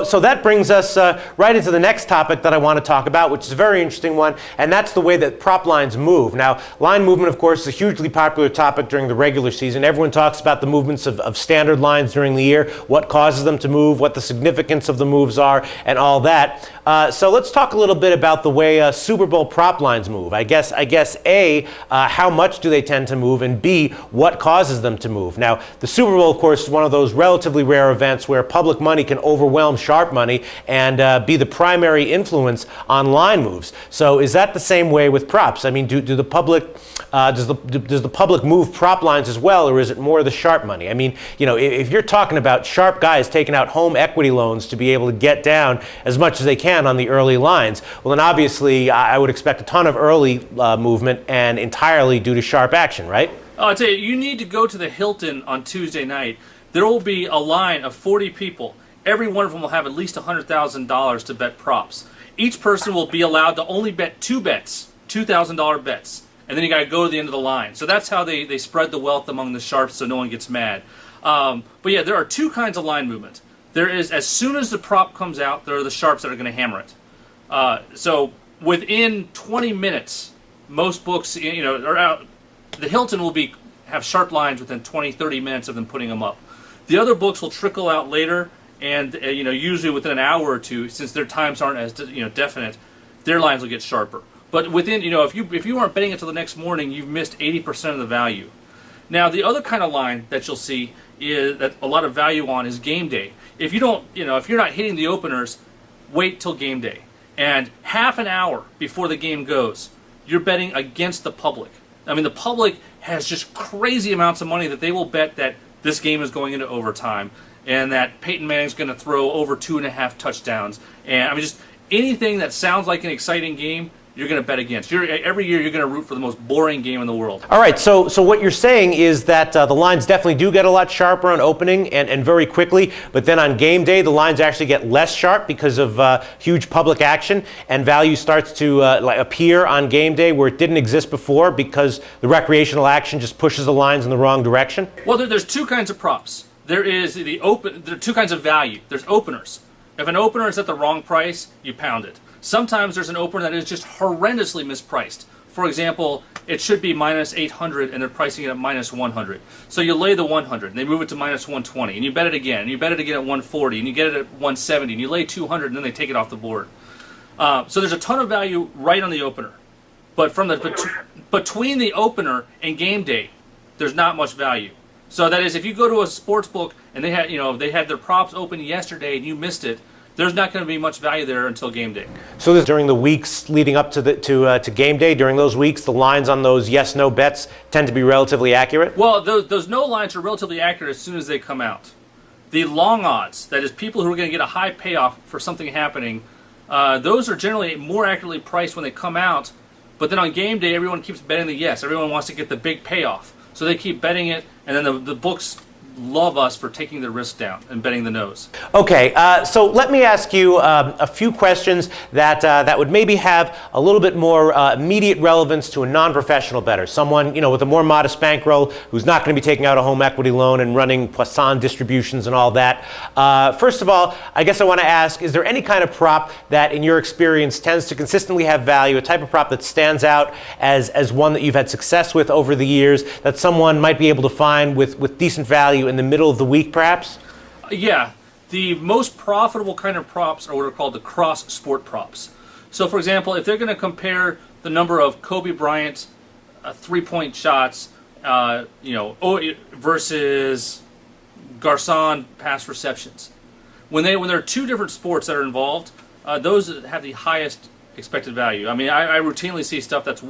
So that brings us right into the next topic that I want to talk about, which is a very interesting one, and that's the way that prop lines move. Now, line movement, of course, is a hugely popular topic during the regular season. Everyone talks about the movements of standard lines during the year, what causes them to move, what the significance of the moves are, and all that. So let's talk a little bit about the way Super Bowl prop lines move. I guess A, how much do they tend to move, and B, what causes them to move? Now, the Super Bowl, of course, is one of those relatively rare events where public money can overwhelm sharp money and be the primary influence on line moves. So is that the same way with props? I mean, does the public move prop lines as well, or is it more the sharp money? I mean, you know, if you're talking about sharp guys taking out home equity loans to be able to get down as much as they can on the early lines, well, then obviously I would expect a ton of early movement and entirely due to sharp action, right? Oh, I'd say you need to go to the Hilton on Tuesday night. There will be a line of 40 people. Every one of them will have at least $100,000 to bet props. Each person will be allowed to only bet two bets, $2,000 bets. And then you got to go to the end of the line. So that's how they spread the wealth among the sharps so no one gets mad. But yeah, there are two kinds of line movement. There is, as soon as the prop comes out, there are the sharps that are going to hammer it. So within 20 minutes, most books, you know, are out. The Hilton will have sharp lines within 20, 30 minutes of them putting them up. The other books will trickle out later, and you know, usually within an hour or two, since their times aren't as definite, their lines will get sharper. But within, you know, if you aren't betting until the next morning, you've missed 80% of the value. Now, the other kind of line that you'll see is that a lot of value on is game day. If you don't, you know, if you're not hitting the openers, wait till game day. And half an hour before the game goes, you're betting against the public. I mean, the public has just crazy amounts of money that they will bet that this game is going into overtime and that Peyton Manning's going to throw over 2.5 touchdowns. And I mean, just anything that sounds like an exciting game, you're going to bet against. Every year you're going to root for the most boring game in the world. All right, so what you're saying is that the lines definitely do get a lot sharper on opening and very quickly, but then on game day the lines actually get less sharp because of huge public action, and value starts to appear on game day where it didn't exist before because the recreational action just pushes the lines in the wrong direction? Well, there's two kinds of props. There are two kinds of value. There's openers. If an opener is at the wrong price, you pound it. Sometimes there's an opener that is just horrendously mispriced. For example, it should be minus 800 and they're pricing it at minus 100. So you lay the 100 and they move it to minus 120 and you bet it again and you bet it again at 140 and you get it at 170 and you lay 200 and then they take it off the board. So there's a ton of value right on the opener. But from between the opener and game day, there's not much value. So that is, if you go to a sports book and they had their props open yesterday and you missed it, there's not going to be much value there until game day. So during the weeks leading up to game day, during those weeks, the lines on those yes/no bets tend to be relatively accurate? Well, those no lines are relatively accurate as soon as they come out. The long odds, that is people who are going to get a high payoff for something happening, those are generally more accurately priced when they come out, but then on game day, everyone keeps betting the yes. Everyone wants to get the big payoff. So they keep betting it, and then the books love us for taking the risk down and betting the nose. Okay, so let me ask you a few questions that would maybe have a little bit more immediate relevance to a non-professional bettor, someone with a more modest bankroll who's not going to be taking out a home equity loan and running Poisson distributions and all that. First of all, I guess I want to ask, is there any kind of prop that in your experience tends to consistently have value, a type of prop that stands out as one that you've had success with over the years, that someone might be able to find with decent value in the middle of the week, perhaps? Yeah. The most profitable kind of props are what are called the cross-sport props. So, for example, if they're going to compare the number of Kobe Bryant three-point shots, versus Garcon pass receptions, when there are two different sports that are involved, those have the highest expected value. I mean, I routinely see stuff that's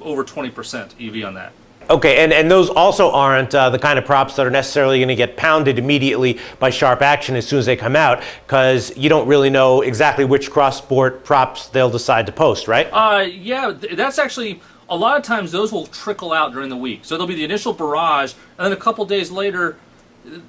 over 20% EV on that. Okay, and those also aren't the kind of props that are necessarily going to get pounded immediately by sharp action as soon as they come out, because you don't really know exactly which cross-sport props they'll decide to post, right? Yeah, that's actually, a lot of times those will trickle out during the week. So there'll be the initial barrage, and then a couple days later, the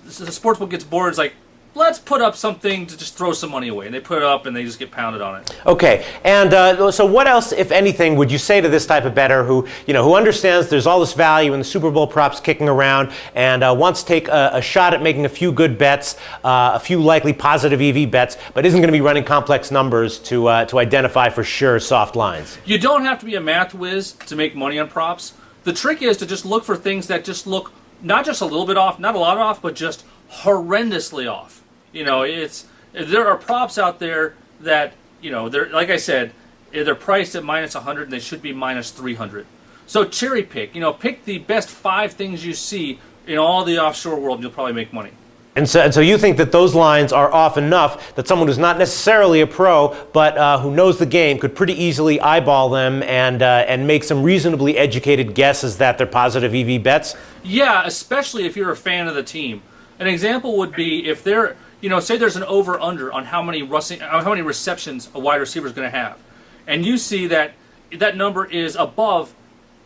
sportsbook gets bored. It's like, let's put up something to just throw some money away. And they put it up and they just get pounded on it. Okay, and so what else, if anything, would you say to this type of bettor who, who understands there's all this value in the Super Bowl props kicking around and wants to take a shot at making a few good bets, a few likely positive EV bets, but isn't going to be running complex numbers to identify for sure soft lines? You don't have to be a math whiz to make money on props. The trick is to just look for things that just look not just a little bit off, not a lot off, but just horrendously off. There are props out there that, they're, like I said, they're priced at minus 100 and they should be minus 300. So cherry pick, pick the best 5 things you see in all the offshore world and you'll probably make money. And so you think that those lines are off enough that someone who's not necessarily a pro but who knows the game could pretty easily eyeball them and make some reasonably educated guesses that they're positive EV bets? Yeah, especially if you're a fan of the team. An example would be if they're, say there's an over-under on how many receptions a wide receiver is going to have, and you see that that number is above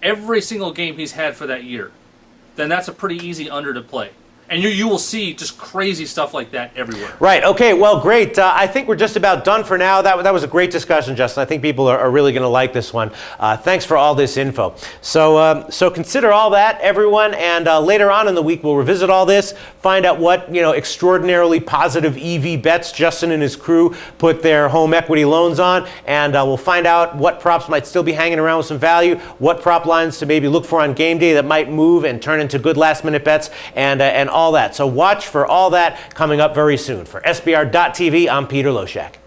every single game he's had for that year, then that's a pretty easy under to play. And you will see just crazy stuff like that everywhere. Right. Okay. Well, great. I think we're just about done for now. That was a great discussion, Justin. I think people are really going to like this one. Thanks for all this info. So consider all that, everyone. And later on in the week, we'll revisit all this, find out what extraordinarily positive EV bets Justin and his crew put their home equity loans on, and we'll find out what props might still be hanging around with some value, what prop lines to maybe look for on game day that might move and turn into good last-minute bets, and all that. So watch for all that coming up very soon. For SBR.TV, I'm Peter Loshak.